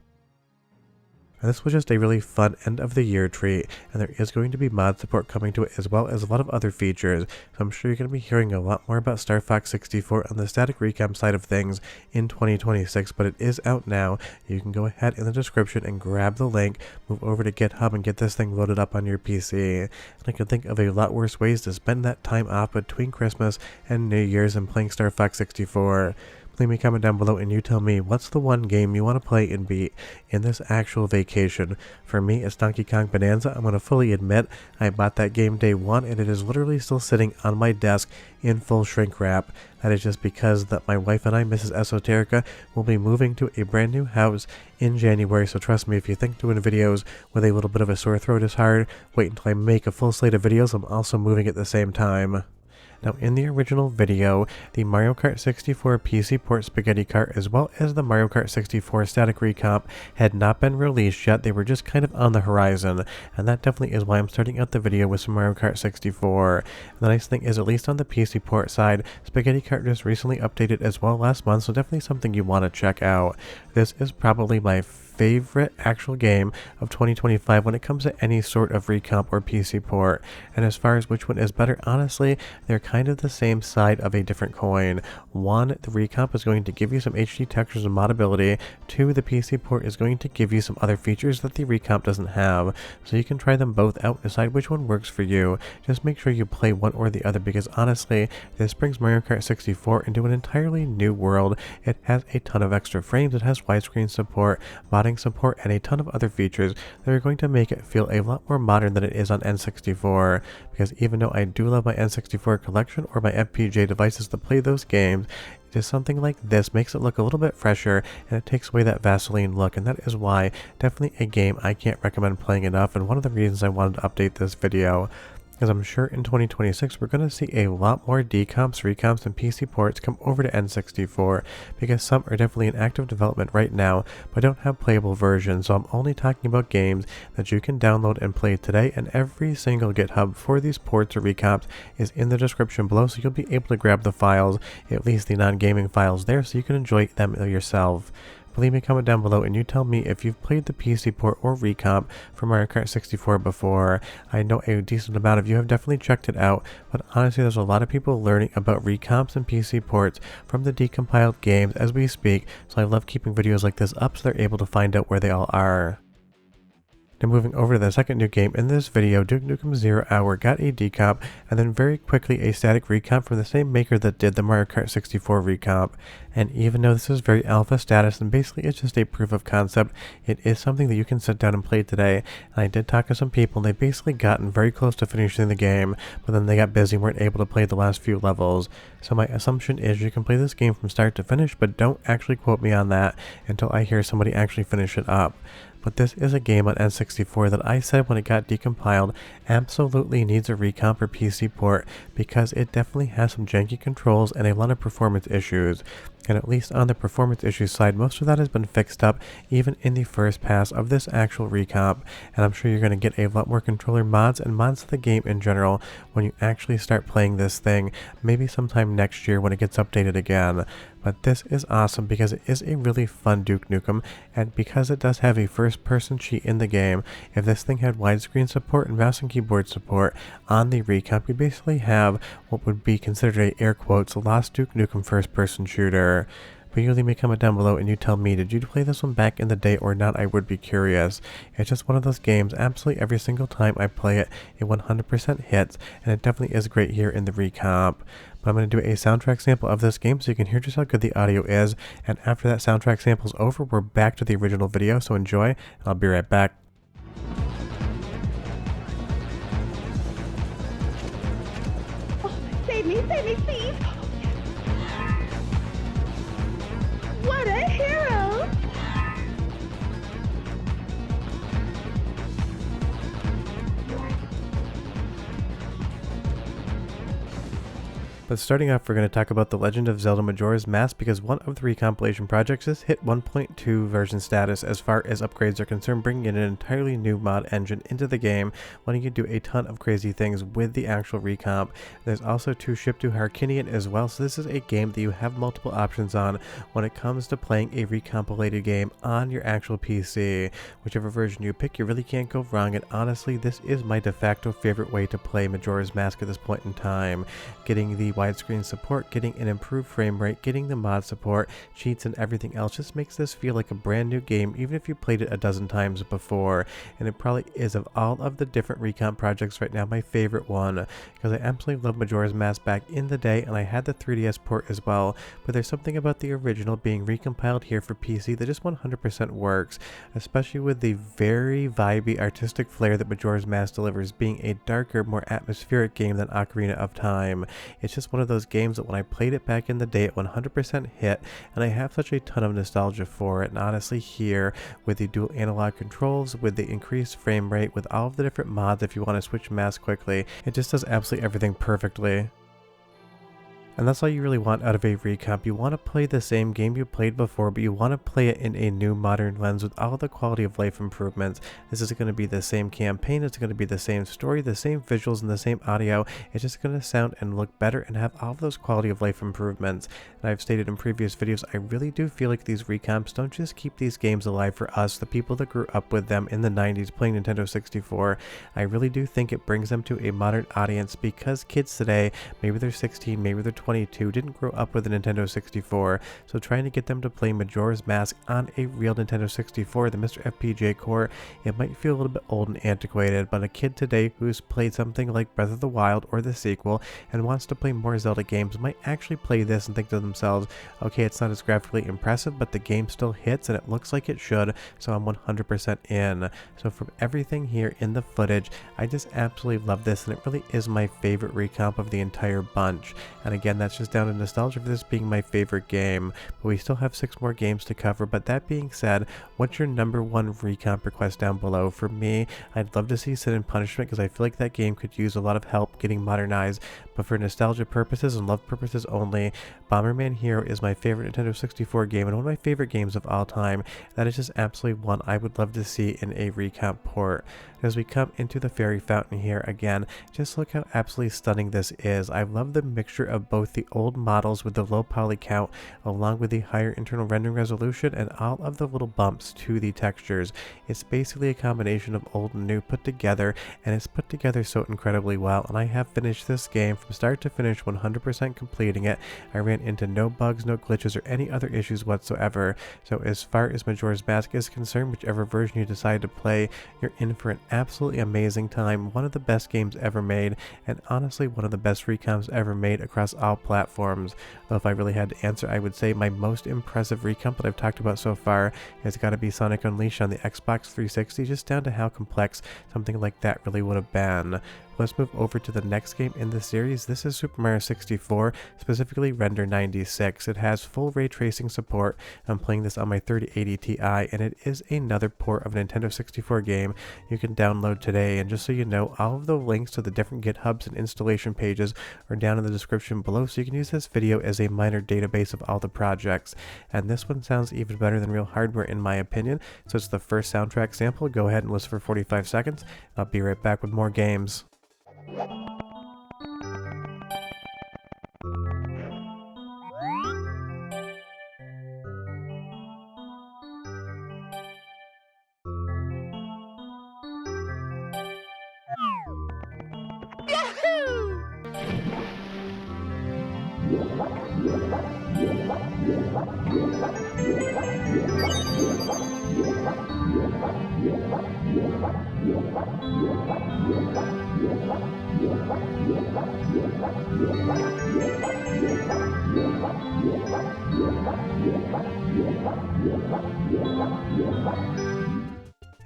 And this was just a really fun end of the year treat, and there is going to be mod support coming to it as well as a lot of other features, so I'm sure you're going to be hearing a lot more about Star Fox 64 on the static recomp side of things in 2026, but it is out now. You can go ahead in the description and grab the link, move over to GitHub and get this thing loaded up on your PC. And I can think of a lot worse ways to spend that time off between Christmas and New Year's and playing Star Fox 64. Leave me a comment down below and you tell me what's the one game you want to play and beat in this actual vacation. For me, it's Donkey Kong Bonanza. I'm going to fully admit I bought that game day one and it is literally still sitting on my desk in full shrink wrap. That is just because that my wife and I, Mrs. Esoterica, will be moving to a brand new house in January, so trust me, if you think doing videos with a little bit of a sore throat is hard, wait until I make a full slate of videos. I'm also moving at the same time. Now, in the original video, the Mario Kart 64 PC port Spaghetti Kart as well as the Mario Kart 64 static recomp had not been released yet. They were just kind of on the horizon, and that definitely is why I'm starting out the video with some Mario Kart 64. And the nice thing is, at least on the PC port side, Spaghetti Kart just recently updated as well last month, so definitely something you want to check out. This is probably my favorite actual game of 2025 when it comes to any sort of recomp or PC port. And as far as which one is better, honestly, they're kind of the same side of a different coin. One, the recomp is going to give you some HD textures and modability. Two, the PC port is going to give you some other features that the recomp doesn't have. So you can try them both out and decide which one works for you. Just make sure you play one or the other, because honestly, this brings Mario Kart 64 into an entirely new world. It has a ton of extra frames, it has widescreen support, modding support, and a ton of other features that are going to make it feel a lot more modern than it is on N64, because even though I do love my N64 collection or my FPGA devices to play those games, just something like this makes it look a little bit fresher, and it takes away that Vaseline look, and that is why definitely a game I can't recommend playing enough, and one of the reasons I wanted to update this video. Because I'm sure in 2026 we're going to see a lot more decomps, recomps, and PC ports come over to N64, because some are definitely in active development right now, but don't have playable versions, so I'm only talking about games that you can download and play today, and every single GitHub for these ports or recomps is in the description below, so you'll be able to grab the files, at least the non-gaming files there, so you can enjoy them yourself. Leave me a comment down below and you tell me if you've played the PC port or recomp for Mario Kart 64 before. I know a decent amount of you have definitely checked it out, but honestly there's a lot of people learning about recomps and PC ports from the decompiled games as we speak, so I love keeping videos like this up so they're able to find out where they all are. Now moving over to the second new game in this video, Duke Nukem 0 Hour got a decomp and then very quickly a static recomp from the same maker that did the Mario Kart 64 recomp. And even though this is very alpha status and basically it's just a proof of concept, it is something that you can sit down and play today. And I did talk to some people and they basically gotten very close to finishing the game, but then they got busy and weren't able to play the last few levels. So my assumption is you can play this game from start to finish, but don't actually quote me on that until I hear somebody actually finish it up. But this is a game on N64 that I said when it got decompiled absolutely needs a recomp or PC port, because it definitely has some janky controls and a lot of performance issues. And at least on the performance issues side, most of that has been fixed up even in the first pass of this actual recomp. And I'm sure you're going to get a lot more controller mods and mods to the game in general when you actually start playing this thing, maybe sometime next year when it gets updated again. But this is awesome because it is a really fun Duke Nukem, and because it does have a first-person cheat in the game, if this thing had widescreen support and mouse and keyboard support on the recomp, you basically have what would be considered a air quotes lost Duke Nukem first-person shooter. But you leave me a comment down below and you tell me, did you play this one back in the day or not? I would be curious. It's just one of those games, absolutely every single time I play it, it 100% hits, and it definitely is great here in the recomp. But I'm going to do a soundtrack sample of this game so you can hear just how good the audio is, and after that soundtrack sample is over, we're back to the original video, so enjoy, and I'll be right back. Oh, save me, please! What a hero! But starting off, we're going to talk about the Legend of Zelda Majora's Mask, because one of the recompilation projects has hit 1.2 version status as far as upgrades are concerned, bringing in an entirely new mod engine into the game, letting you do a ton of crazy things with the actual recomp. There's also 2 ship to Harkinian as well, so this is a game that you have multiple options on when it comes to playing a recompilated game on your actual PC. Whichever version you pick, you really can't go wrong, and honestly, this is my de facto favorite way to play Majora's Mask at this point in time. Getting the widescreen support, getting an improved frame rate, getting the mod support, cheats, and everything else just makes this feel like a brand new game, even if you played it a dozen times before. And it probably is, of all of the different recomp projects right now, my favorite one, because I absolutely love Majora's Mask back in the day, and I had the 3DS port as well, but there's something about the original being recompiled here for PC that just 100% works, especially with the very vibey artistic flair that Majora's Mask delivers, being a darker, more atmospheric game than Ocarina of Time. It's just one of those games that when I played it back in the day, it 100% hit, and I have such a ton of nostalgia for it. And honestly, here with the dual analog controls, with the increased frame rate, with all of the different mods if you want to switch masks quickly, it just does absolutely everything perfectly. And that's all you really want out of a recomp. You want to play the same game you played before, but you want to play it in a new modern lens with all the quality of life improvements. This is going to be the same campaign, it's going to be the same story, the same visuals, and the same audio. It's just going to sound and look better and have all of those quality of life improvements. And I've stated in previous videos, I really do feel like these recomps don't just keep these games alive for us, the people that grew up with them in the 90s playing Nintendo 64. I really do think it brings them to a modern audience, because kids today, maybe they're 16, maybe they're 22, didn't grow up with a Nintendo 64, so trying to get them to play Majora's Mask on a real Nintendo 64, the Mr. FPGA core, it might feel a little bit old and antiquated, but a kid today who's played something like Breath of the Wild or the sequel and wants to play more Zelda games might actually play this and think to themselves, okay, it's not as graphically impressive, but the game still hits and it looks like it should, so I'm 100% in. So from everything here in the footage, I just absolutely love this, and it really is my favorite recomp of the entire bunch. And again, again, that's just down to nostalgia for this being my favorite game. But we still have 6 more games to cover. But that being said, what's your number 1 recomp request down below? For me, I'd love to see Sin and Punishment because I feel like that game could use a lot of help getting modernized. But for nostalgia purposes and love purposes only, Bomberman Hero is my favorite Nintendo 64 game and one of my favorite games of all time. That is just absolutely one I would love to see in a recomp port. As we come into the fairy fountain here again, just look how absolutely stunning this is. I love the mixture of both the old models with the low poly count along with the higher internal rendering resolution and all of the little bumps to the textures. It's basically a combination of old and new put together, and it's put together so incredibly well, and I have finished this game from start to finish 100% completing it. I ran into no bugs, no glitches, or any other issues whatsoever. So as far as Majora's Mask is concerned, whichever version you decide to play, you're in for an absolutely amazing time. One of the best games ever made, and honestly one of the best recomps ever made across all platforms. Though if I really had to answer, I would say my most impressive recomp that I've talked about so far has got to be Sonic Unleashed on the Xbox 360, just down to how complex something like that really would have been. Let's move over to the next game in the series. This is Super Mario 64, specifically Render 96. It has full ray tracing support. I'm playing this on my 3080 Ti, and it is another port of a Nintendo 64 game you can download today. And just so you know, all of the links to the different GitHubs and installation pages are down in the description below, so you can use this video as a minor database of all the projects. And this one sounds even better than real hardware in my opinion, so it's the first soundtrack sample. Go ahead and listen for 45 seconds. I'll be right back with more games.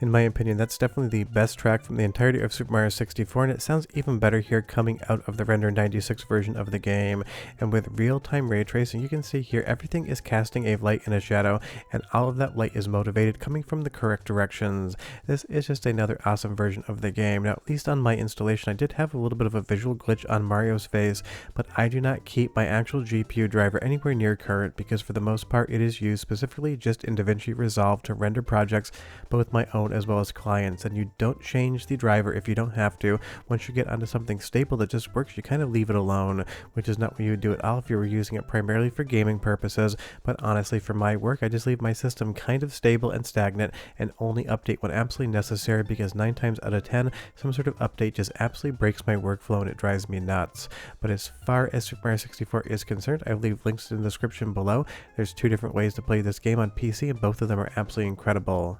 In my opinion, that's definitely the best track from the entirety of Super Mario 64, and it sounds even better here coming out of the Render 96 version of the game. And with real-time ray tracing, you can see here everything is casting a light and a shadow, and all of that light is motivated coming from the correct directions. This is just another awesome version of the game. Now, at least on my installation, I did have a little bit of a visual glitch on Mario's face, but I do not keep my actual GPU driver anywhere near current because for the most part it is used specifically just in DaVinci Resolve to render projects, both my own as well as clients, and you don't change the driver if you don't have to. Once you get onto something stable that just works, you kind of leave it alone, which is not what you would do at all if you were using it primarily for gaming purposes. But honestly, for my work, I just leave my system kind of stable and stagnant and only update when absolutely necessary, because 9 times out of 10 some sort of update just absolutely breaks my workflow and it drives me nuts. But as far as Super Mario 64 is concerned, I will leave links in the description below. There's 2 different ways to play this game on PC, and both of them are absolutely incredible.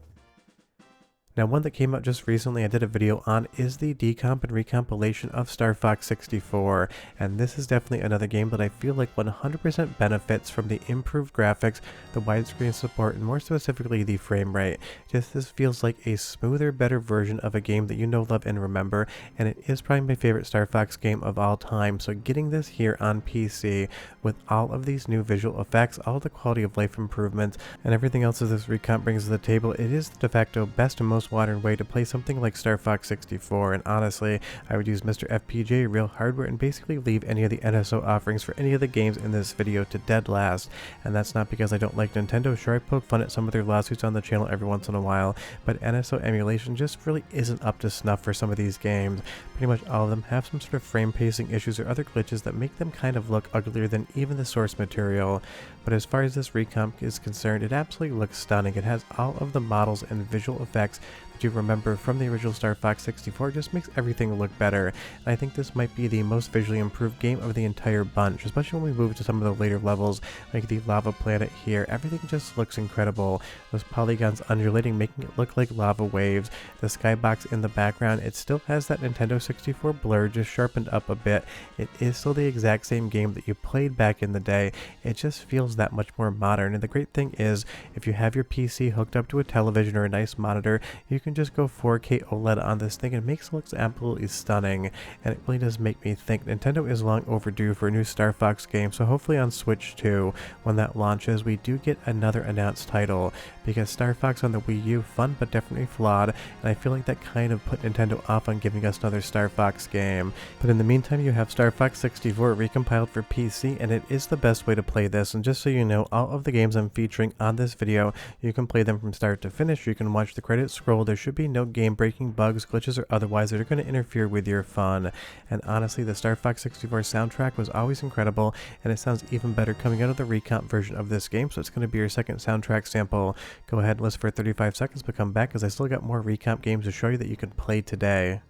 Now, one that came out just recently I did a video on is the decomp and recompilation of Star Fox 64, and this is definitely another game that I feel like 100% benefits from the improved graphics, the widescreen support, and more specifically the frame rate. Just this feels like a smoother, better version of a game that you know, love, and remember, and it is probably my favorite Star Fox game of all time. So getting this here on PC with all of these new visual effects, all the quality of life improvements, and everything else that this recomp brings to the table, it is the de facto best and most modern way to play something like Star Fox 64, and honestly, I would use Mr. FPJ real hardware and basically leave any of the NSO offerings for any of the games in this video to dead last. And that's not because I don't like Nintendo. Sure, I poke fun at some of their lawsuits on the channel every once in a while, but NSO emulation just really isn't up to snuff for some of these games. Pretty much all of them have some sort of frame pacing issues or other glitches that make them kind of look uglier than even the source material. But as far as this recomp is concerned, it absolutely looks stunning. It has all of the models and visual effects that you remember from the original Star Fox 64. Just makes everything look better, and I think this might be the most visually improved game of the entire bunch, especially when we move to some of the later levels like the lava planet here. Everything just looks incredible. Those polygons undulating, making it look like lava waves. The skybox in the background, it still has that Nintendo 64 blur, just sharpened up a bit. It is still the exact same game that you played back in the day. It just feels that much more modern, and the great thing is if you have your PC hooked up to a television or a nice monitor, you can just go 4K OLED on this thing and it makes it look absolutely stunning, and it really does make me think Nintendo is long overdue for a new Star Fox game. So hopefully on Switch 2, when that launches, we do get another announced title, because Star Fox on the Wii U, fun but definitely flawed, and I feel like that kind of put Nintendo off on giving us another Star Fox game. But in the meantime, you have Star Fox 64 recompiled for PC, and it is the best way to play this. And just so you know, all of the games I'm featuring on this video, you can play them from start to finish. You can watch the credits scroll. There should be no game-breaking bugs, glitches, or otherwise that are going to interfere with your fun. And honestly, the Star Fox 64 soundtrack was always incredible, and it sounds even better coming out of the recomp version of this game, so it's going to be your second soundtrack sample. Go ahead and listen for 35 seconds, but come back because I still got more recomp games to show you that you can play today.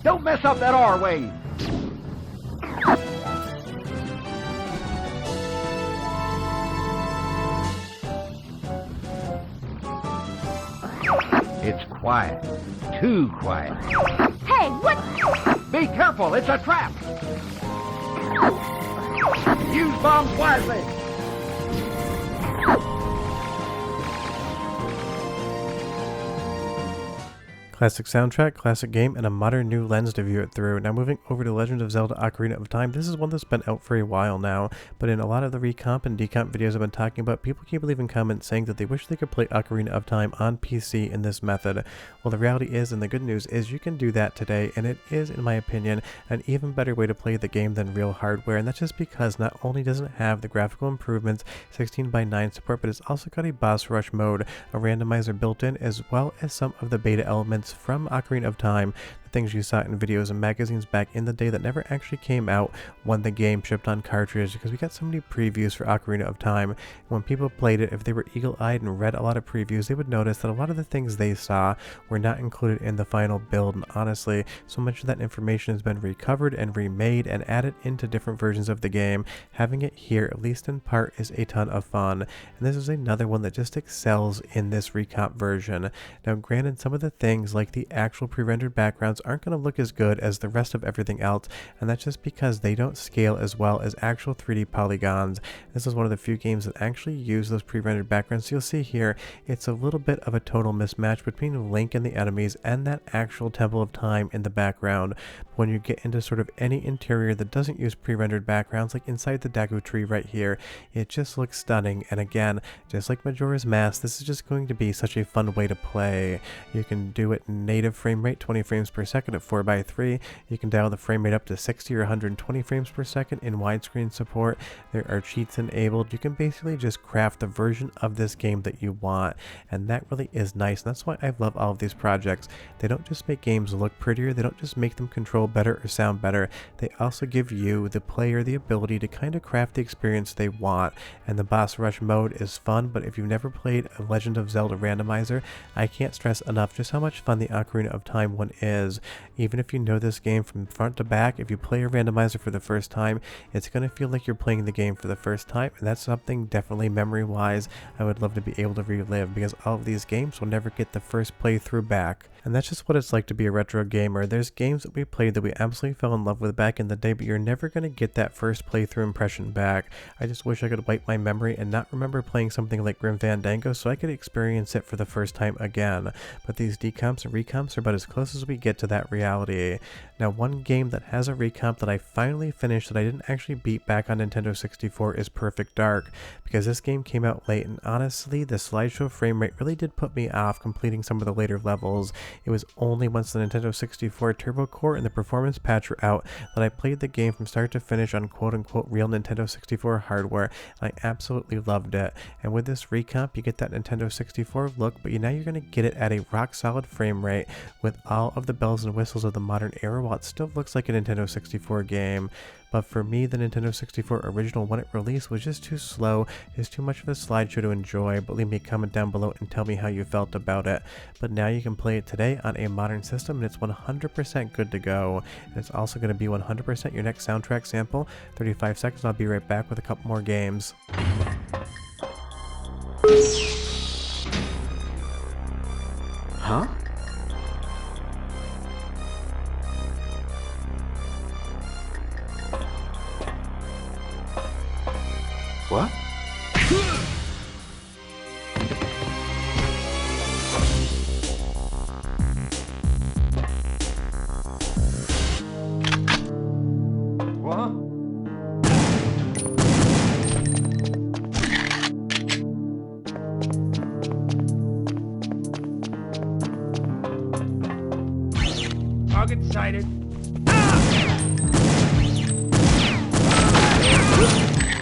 Don't mess up that R-wave! It's quiet. Too quiet. Hey, what? Be careful, it's a trap! Use bombs wisely! Classic soundtrack, classic game, and a modern new lens to view it through. Now moving over to Legend of Zelda Ocarina of Time, this is one that's been out for a while now, but in a lot of the recomp and decomp videos I've been talking about, people keep leaving comments saying that they wish they could play Ocarina of Time on PC in this method. Well, the reality is, and the good news is, you can do that today, and it is, in my opinion, an even better way to play the game than real hardware, and that's just because not only does it have the graphical improvements, 16:9 support, but it's also got a boss rush mode, a randomizer built in, as well as some of the beta elements from Ocarina of Time, the things you saw in videos and magazines back in the day that never actually came out when the game shipped on cartridge, because we got so many previews for Ocarina of Time. When people played it, if they were eagle-eyed and read a lot of previews, they would notice that a lot of the things they saw were not included in the final build, and honestly, so much of that information has been recovered and remade and added into different versions of the game. Having it here, at least in part, is a ton of fun, and this is another one that just excels in this recomp version. Now granted, some of the things like the actual pre-rendered backgrounds aren't going to look as good as the rest of everything else, and that's just because they don't scale as well as actual 3D polygons. This is one of the few games that actually use those pre-rendered backgrounds. So you'll see here, it's a little bit of a total mismatch between Link and the enemies and that actual Temple of Time in the background. When you get into sort of any interior that doesn't use pre-rendered backgrounds, like inside the Dagu tree right here, it just looks stunning. And again, just like Majora's Mask, this is just going to be such a fun way to play. You can do it in native frame rate, 20 frames per second at 4:3. You can dial the frame rate up to 60 or 120 frames per second in widescreen support. There are cheats enabled. You can basically just craft the version of this game that you want, and that really is nice. And that's why I love all of these projects. They don't just make games look prettier, they don't just make them control better or sound better, they also give you, the player, the ability to kind of craft the experience they want. And the boss rush mode is fun, but if you've never played a Legend of Zelda randomizer, I can't stress enough just how much fun the Ocarina of Time one is. Even if you know this game from front to back, if you play a randomizer for the first time, it's going to feel like you're playing the game for the first time, and that's something definitely memory-wise I would love to be able to relive, because all of these games will never get the first playthrough back. And that's just what it's like to be a retro gamer. There's games that we played that we absolutely fell in love with back in the day, but you're never going to get that first playthrough impression back. I just wish I could wipe my memory and not remember playing something like Grim Fandango so I could experience it for the first time again. But these decomps and recomps are about as close as we get to that reality. Now, one game that has a recomp that I finally finished that I didn't actually beat back on Nintendo 64 is Perfect Dark, because this game came out late, and honestly, the slideshow frame rate really did put me off completing some of the later levels. It was only once the Nintendo 64 Turbo Core and the performance patch were out that I played the game from start to finish on quote-unquote real Nintendo 64 hardware, and I absolutely loved it. And with this recomp, you get that Nintendo 64 look, but now you're going to get it at a rock-solid frame rate with all of the bells and whistles of the modern era, while it still looks like a Nintendo 64 game. But for me, the Nintendo 64 original, when it released, was just too slow, just too much of a slideshow to enjoy. But leave me a comment down below and tell me how you felt about it. But now you can play it today on a modern system, and it's 100% good to go. And it's also going to be 100% your next soundtrack sample. 35 seconds, I'll be right back with a couple more games. Huh? I'll get sighted.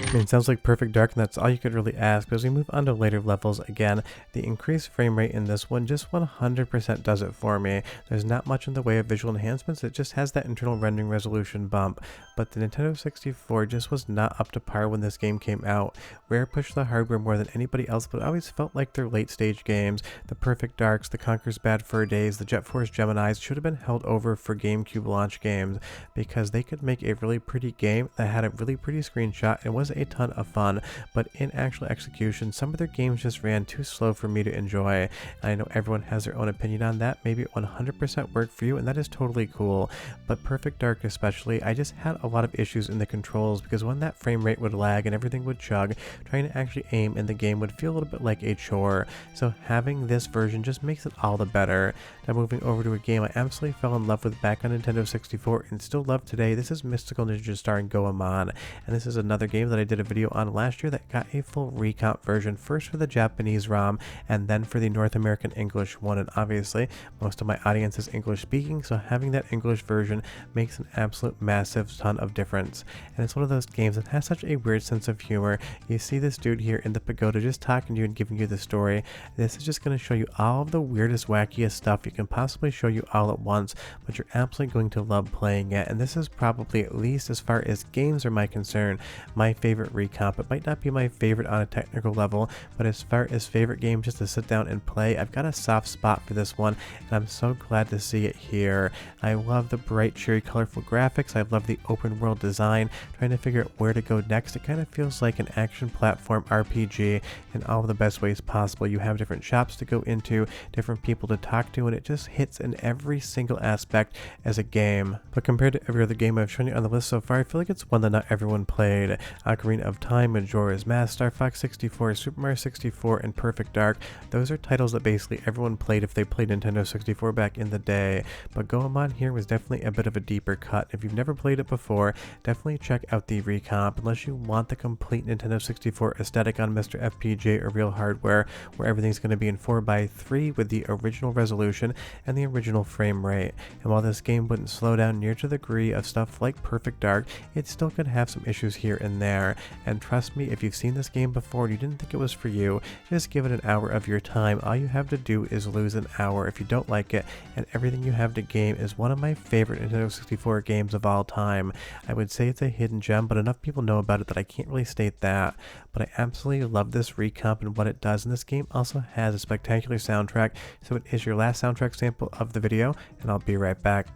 I mean, it sounds like perfect dark, and that's all you could really ask. But as we move on to later levels, again, the increased frame rate in this one just 100% does it for me. There's not much in the way of visual enhancements, it just has that internal rendering resolution bump. But the Nintendo 64 just was not up to par when this game came out. Rare pushed the hardware more than anybody else, but it always felt like their late stage games, the Perfect Darks, the Conker's Bad Fur Days, the Jet Force Geminis, should have been held over for GameCube launch games, because they could make a really pretty game that had a really pretty screenshot and was a ton of fun, but in actual execution, some of their games just ran too slow for me to enjoy. And I know everyone has their own opinion on that. Maybe it 100% worked for you, and that is totally cool. But Perfect Dark especially, I just had a lot of issues in the controls, because when that frame rate would lag and everything would chug, trying to actually aim in the game would feel a little bit like a chore. So having this version just makes it all the better. Now moving over to a game I absolutely fell in love with back on Nintendo 64 and still love today. This is Mystical Ninja starring Goemon, and this is another game that I did a video on last year that got a full recomp version, first for the Japanese ROM and then for the North American English one. And obviously most of my audience is English speaking, so having that English version makes an absolute massive ton of difference. And it's one of those games that has such a weird sense of humor. You see this dude here in the pagoda just talking to you and giving you the story. This is just going to show you all of the weirdest, wackiest stuff you can possibly show you all at once, but you're absolutely going to love playing it. And this is probably, at least as far as games are my concern, my favorite recomp. It might not be my favorite on a technical level, but as far as favorite game just to sit down and play, I've got a soft spot for this one, and I'm so glad to see it here. I love the bright, cheery, colorful graphics. I love the open world design, trying to figure out where to go next. It kind of feels like an action platform RPG in all of the best ways possible. You have different shops to go into, different people to talk to, and it just hits in every single aspect as a game. But compared to every other game I've shown you on the list so far, I feel like it's one that not everyone played. Ocarina of Time, Majora's Mask, Star Fox 64, Super Mario 64, and Perfect Dark. Those are titles that basically everyone played if they played Nintendo 64 back in the day. But Goemon here was definitely a bit of a deeper cut. If you've never played it before, definitely check out the recomp, unless you want the complete Nintendo 64 aesthetic on Mr. FPGA or real hardware, where everything's going to be in 4:3 with the original resolution and the original frame rate. And while this game wouldn't slow down near to the degree of stuff like Perfect Dark, it still could have some issues here and there. And trust me, if you've seen this game before and you didn't think it was for you, just give it an hour of your time. All you have to do is lose an hour if you don't like it, and everything you have to gain is one of my favorite Nintendo 64 games of all time. I would say it's a hidden gem, but enough people know about it that I can't really state that. But I absolutely love this recomp and what it does, and this game also has a spectacular soundtrack, so it is your last soundtrack sample of the video, and I'll be right back.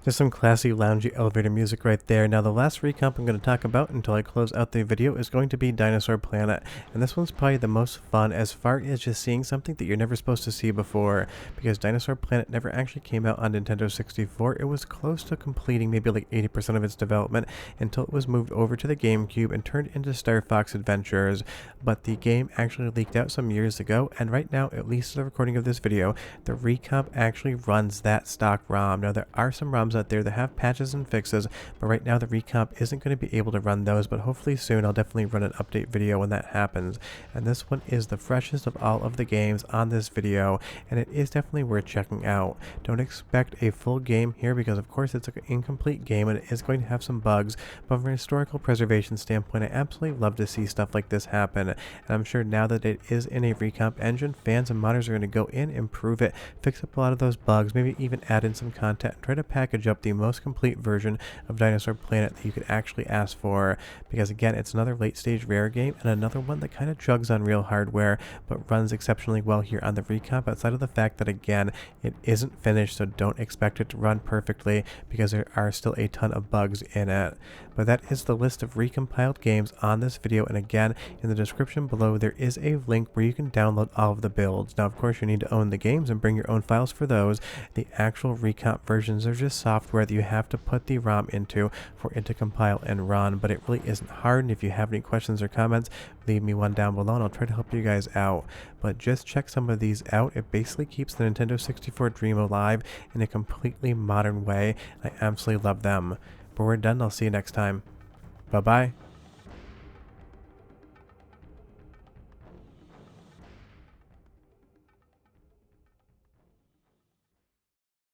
Just some classy, loungy elevator music right there. Now the last recomp I'm going to talk about until I close out the video is going to be Dinosaur Planet. And this one's probably the most fun as far as just seeing something that you're never supposed to see before. Because Dinosaur Planet never actually came out on Nintendo 64. It was close to completing maybe like 80% of its development until it was moved over to the GameCube and turned into Star Fox Adventures. But the game actually leaked out some years ago, and right now, at least at the recording of this video, the recomp actually runs that stock ROM. Now there are some ROMs out there that have patches and fixes, but right now the recomp isn't going to be able to run those, but hopefully soon I'll definitely run an update video when that happens. And this one is the freshest of all of the games on this video, and it is definitely worth checking out. Don't expect a full game here because of course it's an incomplete game and it is going to have some bugs, but from a historical preservation standpoint, I absolutely love to see stuff like this happen. And I'm sure now that it is in a recomp engine, fans and modders are going to go in, improve it, fix up a lot of those bugs, maybe even add in some content, and try to package up the most complete version of Dinosaur Planet that you could actually ask for, because again, it's another late stage rare game and another one that kind of chugs on real hardware but runs exceptionally well here on the recomp, outside of the fact that again, it isn't finished, so don't expect it to run perfectly because there are still a ton of bugs in it. But that is the list of recompiled games on this video, and again, in the description below there is a link where you can download all of the builds. Now of course you need to own the games and bring your own files for those. The actual recomp versions are just software software that you have to put the ROM into for it to compile and run, but it really isn't hard. And if you have any questions or comments, leave me one down below and I'll try to help you guys out. But just check some of these out. It basically keeps the Nintendo 64 dream alive in a completely modern way. I absolutely love them. But we're done. I'll see you next time. Bye-bye.